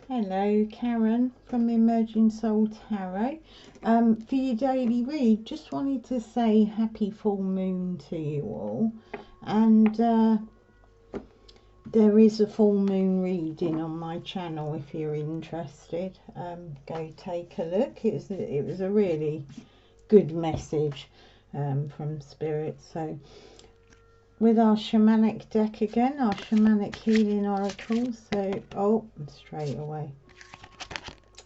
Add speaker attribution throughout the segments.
Speaker 1: Hello, Karen from Emerging Soul Tarot. For your daily read, just wanted to say happy full moon to you all. And there is a full moon reading on my channel if you're interested. Go take a look. It was a really good message from Spirit. So with our shamanic deck again, our shamanic healing oracle. So, oh, straight away.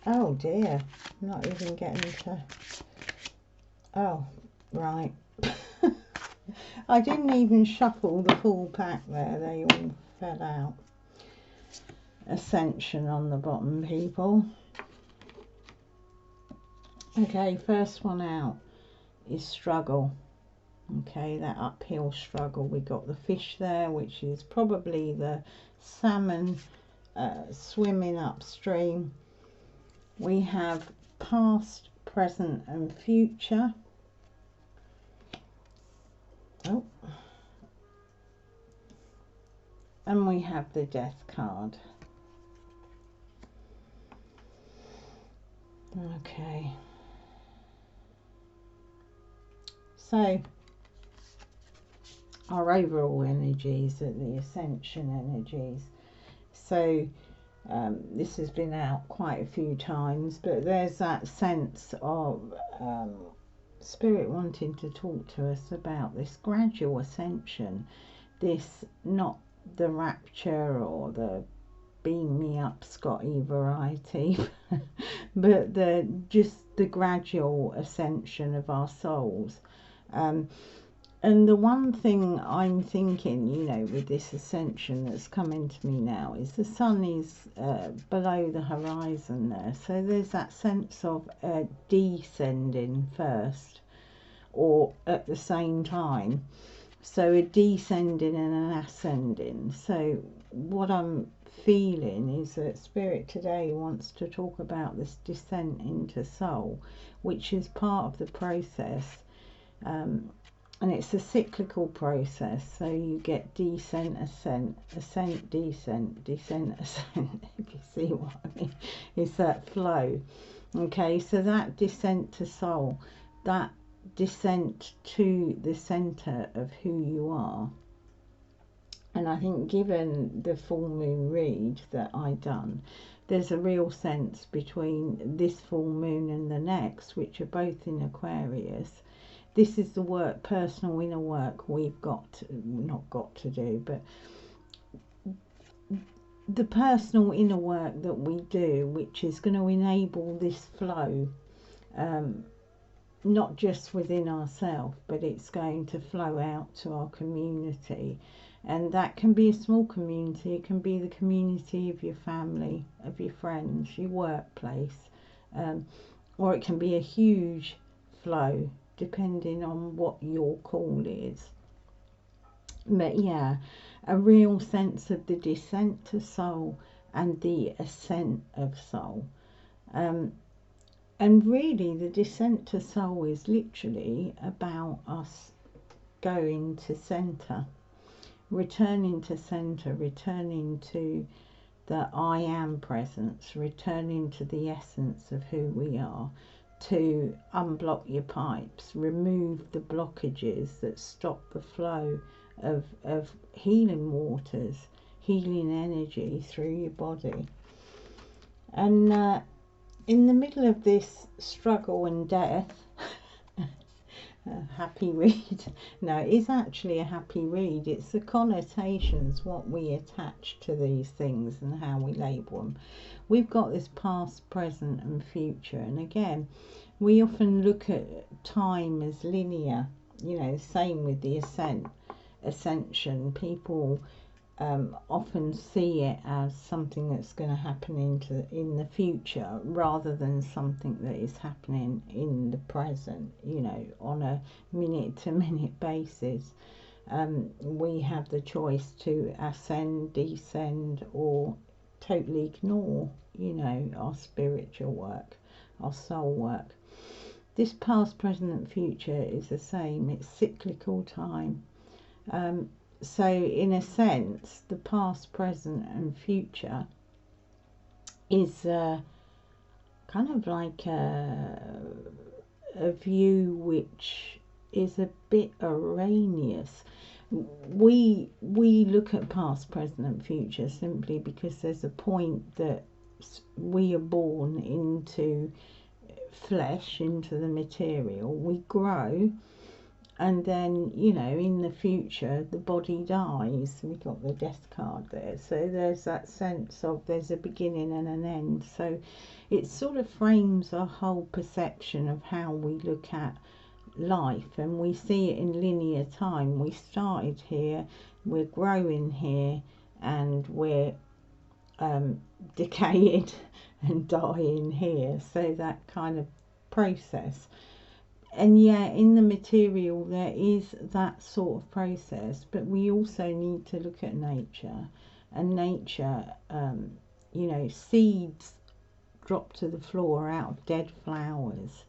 Speaker 1: Oh dear, I'm not even getting to. Oh, right. I didn't even shuffle the full pack there, they all fell out. Ascension on the bottom, people. Okay, first one out is struggle. Okay, that uphill struggle. We got the fish there, which is probably the salmon swimming upstream. We have past, present and future. Oh. And we have the death card. Okay. So our overall energies are the ascension energies. So this has been out quite a few times, but there's that sense of Spirit wanting to talk to us about this gradual ascension, this not the rapture or the beam me up Scotty variety, but just the gradual ascension of our souls. And the one thing I'm thinking, you know, with this ascension that's coming to me now is the sun is below the horizon there. So there's that sense of descending first or at the same time. So a descending and an ascending. So what I'm feeling is that Spirit today wants to talk about this descent into soul, which is part of the process. And it's a cyclical process, so you get descent, ascent, ascent, descent, descent, ascent, if you see what I mean. It's that flow. Okay, so that descent to soul, that descent to the centre of who you are. And I think given the full moon read that I done, there's a real sense between this full moon and the next, which are both in Aquarius. This is the work, personal inner work we've got to, not got to do, but the personal inner work that we do, which is going to enable this flow, not just within ourselves, but it's going to flow out to our community. And that can be a small community, it can be the community of your family, of your friends, your workplace, or it can be a huge flow, depending on what your call is. But yeah, a real sense of the descent to soul and the ascent of soul. And really the descent to soul is literally about us going to centre, returning to centre, returning to the I am presence, returning to the essence of who we are, to unblock your pipes, remove the blockages that stop the flow of healing waters, healing energy through your body. And in the middle of this struggle and death, happy read. No, it is actually a happy read. It's the connotations, what we attach to these things and how we label them. We've got this past, present and future, and again we often look at time as linear, you know, same with the ascension. People often see it as something that's going to happen in the future rather than something that is happening in the present, you know, on a minute to minute basis. We have the choice to ascend, descend, or totally ignore, you know, our spiritual work, our soul work. This past, present and future is the same. It's cyclical time. So in a sense, the past, present and future is kind of like a view which is a bit erroneous. We look at past, present and future simply because there's a point that we are born into flesh, into the material, we grow, and then, you know, in the future the body dies. We got the death card there, so there's that sense of there's a beginning and an end. So it sort of frames our whole perception of how we look at life, and we see it in linear time. We started here, we're growing here, and we're decaying and dying here. So that kind of process. And yeah, in the material there is that sort of process, but we also need to look at nature. And nature, you know, seeds drop to the floor out of dead flowers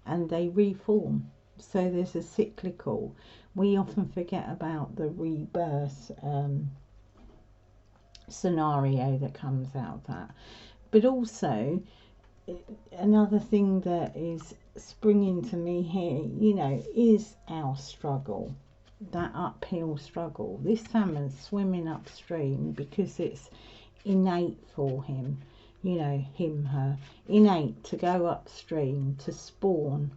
Speaker 1: and they reform. So there's a cyclical. We often forget about the rebirth scenario that comes out of that. But also, another thing that is springing to me here, you know, is our struggle, that uphill struggle. This salmon's swimming upstream because it's innate for him, you know, him, her, innate to go upstream, to spawn,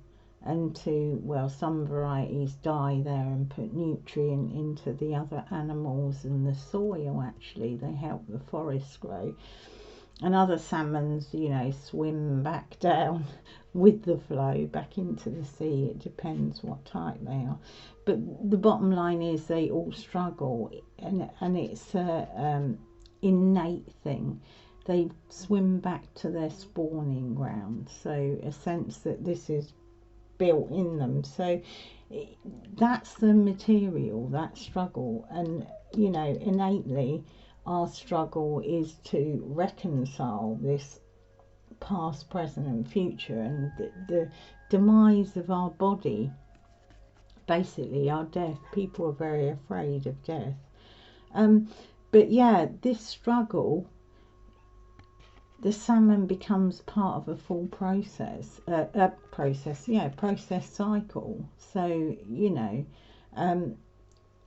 Speaker 1: and to, well, some varieties die there and put nutrient into the other animals and the soil. Actually, they help the forest grow. And other salmons, you know, swim back down with the flow back into the sea. It depends what type they are. But the bottom line is they all struggle, and it's a innate thing. They swim back to their spawning ground. So a sense that this is built in them. So that's the material, that struggle. And, you know, innately our struggle is to reconcile this past, present and future, and the demise of our body, basically our death. People are very afraid of death. But yeah, this struggle, the salmon becomes part of a full process cycle. So, you know,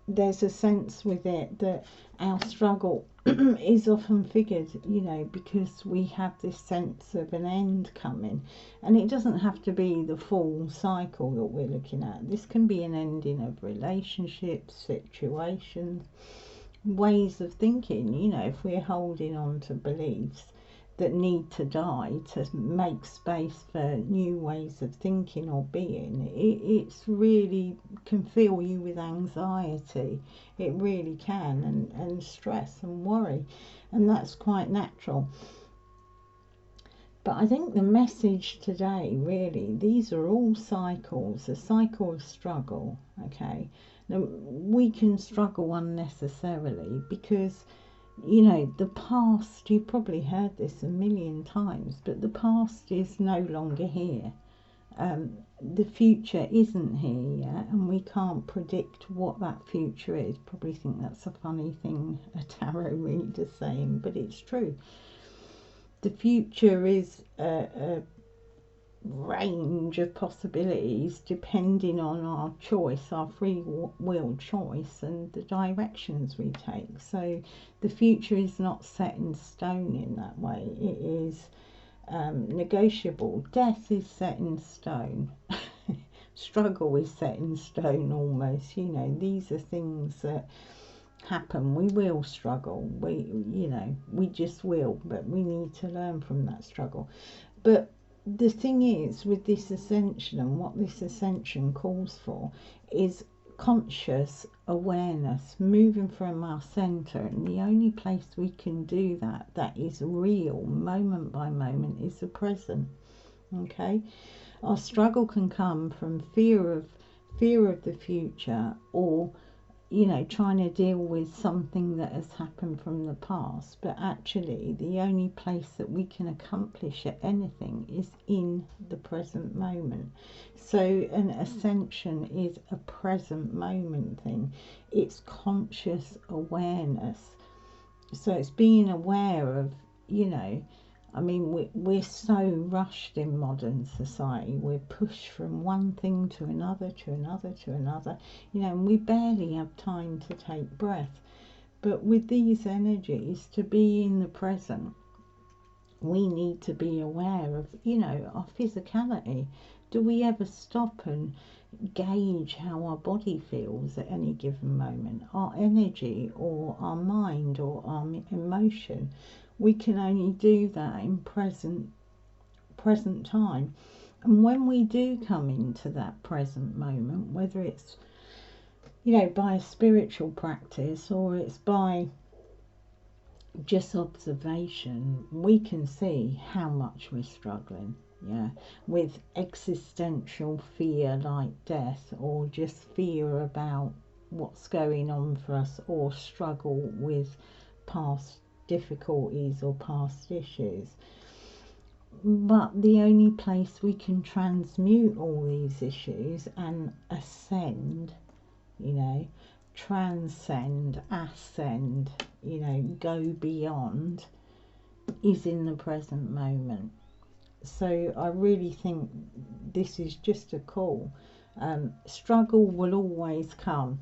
Speaker 1: there's a sense with it that our struggle is often figured, you know, because we have this sense of an end coming. And it doesn't have to be the full cycle that we're looking at. This can be an ending of relationships, situations, ways of thinking. You know, if we're holding on to beliefs that need to die to make space for new ways of thinking or being, it's really can fill you with anxiety. It really can, and stress and worry, and that's quite natural. But I think the message today, really, these are all cycles, a cycle of struggle. Okay, now we can struggle unnecessarily because, you know, the past, you've probably heard this a million times, but the past is no longer here. The future isn't here yet, and we can't predict what that future is. Probably think that's a funny thing a tarot reader's saying, but it's true. The future is a range of possibilities depending on our choice, our free will choice, and the directions we take. So the future is not set in stone in that way. It is negotiable. Death is set in stone. Struggle is set in stone almost. You know, these are things that happen. We will struggle. You know, we just will, but we need to learn from that struggle. But the thing is, with this ascension, and what this ascension calls for, is conscious awareness, moving from our center. And the only place we can do that is real, moment by moment, is the present. Okay, our struggle can come from fear of the future, or, you know, trying to deal with something that has happened from the past. But actually, the only place that we can accomplish anything is in the present moment. So an ascension is a present moment thing. It's conscious awareness. So it's being aware of, you know, I mean, we're so rushed in modern society. We're pushed from one thing to another, to another, to another, you know, and we barely have time to take breath. But with these energies, to be in the present, we need to be aware of, you know, our physicality. Do we ever stop and gauge how our body feels at any given moment? Our energy or our mind or our emotion? We can only do that in present time. And when we do come into that present moment, whether it's, you know, by a spiritual practice or it's by just observation, we can see how much we're struggling, yeah, with existential fear like death, or just fear about what's going on for us, or struggle with past difficulties or past issues. But the only place we can transmute all these issues and ascend, you know, transcend, ascend, you know, go beyond, is in the present moment. So I really think this is just a call. Struggle will always come.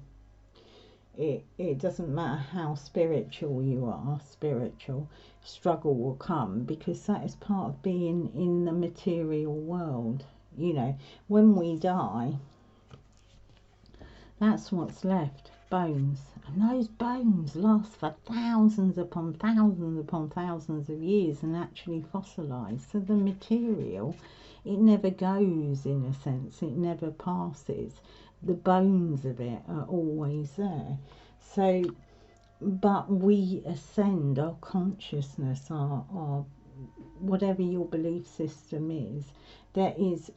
Speaker 1: It doesn't matter how spiritual you are, struggle will come, because that is part of being in the material world. You know, when we die, that's what's left, bones. And those bones last for thousands upon thousands upon thousands of years and actually fossilise. So the material, it never goes, in a sense, it never passes. The bones of it are always there. So, but we ascend, our consciousness, our whatever your belief system is, there is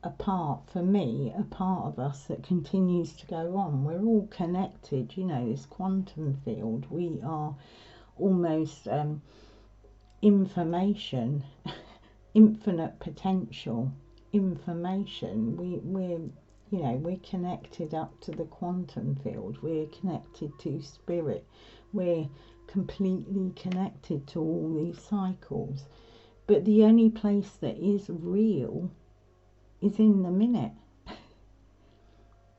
Speaker 1: a part, for me, a part of us that continues to go on. We're all connected, you know, this quantum field. We are almost information, infinite potential information. We're, you know, we're connected up to the quantum field. We're connected to spirit. We're completely connected to all these cycles. But the only place that is real is in the minute.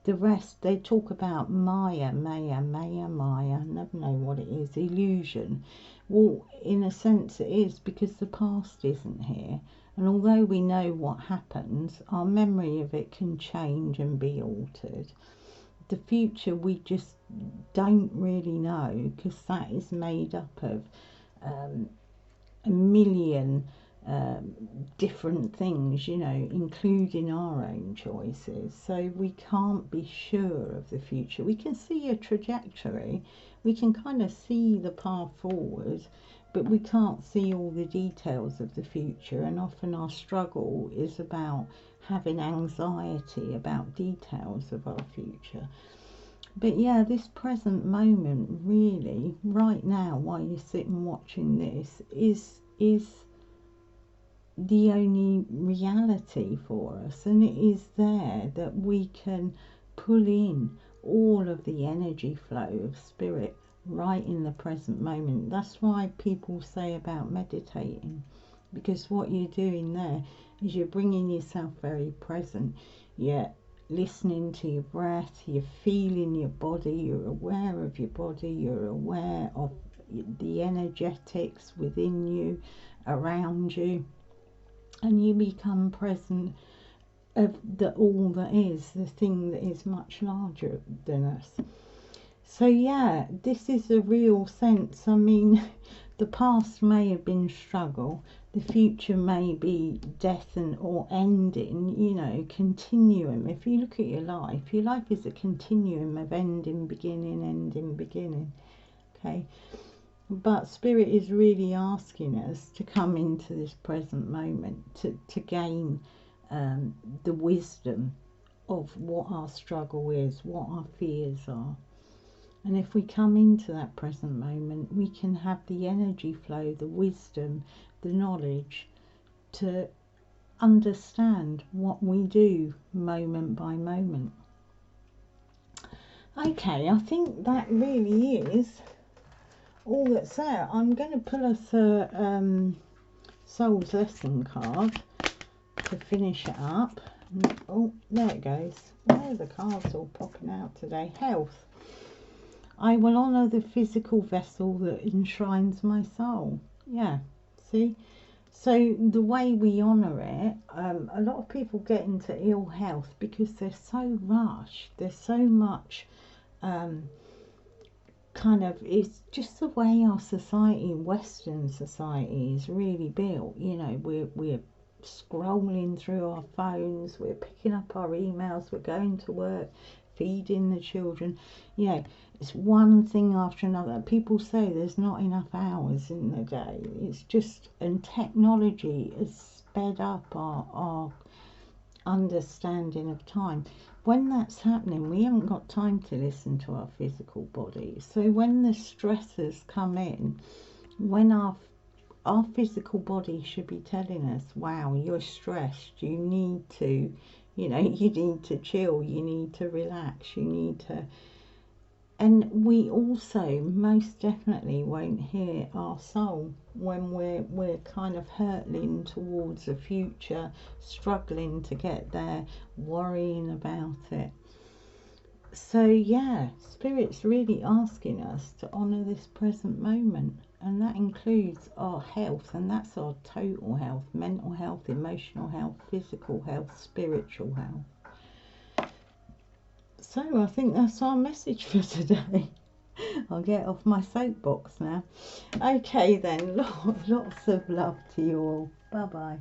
Speaker 1: The rest, they talk about Maya, never know what it is, illusion. Well, in a sense it is, because the past isn't here. And although we know what happens, our memory of it can change and be altered. The future we just don't really know, because that is made up of a million different things, you know, including our own choices. So we can't be sure of the future. We can see a trajectory, we can kind of see the path forward, but we can't see all the details of the future. And often our struggle is about having anxiety about details of our future. But yeah, this present moment, really, right now, while you're sitting watching this, is the only reality for us. And it is there that we can pull in all of the energy flow of spirit right in the present moment. That's why people say about meditating, because what you're doing there is you're bringing yourself very present. You're listening to your breath, you're feeling your body, you're aware of your body, you're aware of the energetics within you, around you, and you become present of the all that is, the thing that is much larger than us. So yeah, this is a real sense. I mean, the past may have been struggle, the future may be death and or ending, you know, continuum. If you look at your life is a continuum of ending, beginning, okay? But Spirit is really asking us to come into this present moment, to gain the wisdom of what our struggle is, what our fears are. And if we come into that present moment, we can have the energy flow, the wisdom, the knowledge to understand what we do moment by moment. Okay, I think that really is all that's there. I'm going to pull us a Soul's Lesson card to finish it up. Oh, there it goes. Why are the cards all popping out today? Health. I will honour the physical vessel that enshrines my soul. Yeah, see? So the way we honour it, a lot of people get into ill health because they're so rushed. There's so much kind of, it's just the way our society, Western society, is really built. You know, we're scrolling through our phones, we're picking up our emails, we're going to work, feeding the children. You know, it's one thing after another. People say there's not enough hours in the day. It's just, and technology has sped up our understanding of time. When that's happening, we haven't got time to listen to our physical body. So when the stressors come in, when our physical body should be telling us, wow, you're stressed, you need to, you know, you need to chill, you need to relax, you need to. And we also most definitely won't hear our soul when we're kind of hurtling towards a future, struggling to get there, worrying about it. So yeah, Spirit's really asking us to honour this present moment, and that includes our health, and that's our total health: mental health, emotional health, physical health, spiritual health. So I think that's our message for today. I'll get off my soapbox now. Okay then, lots of love to you all. Bye bye.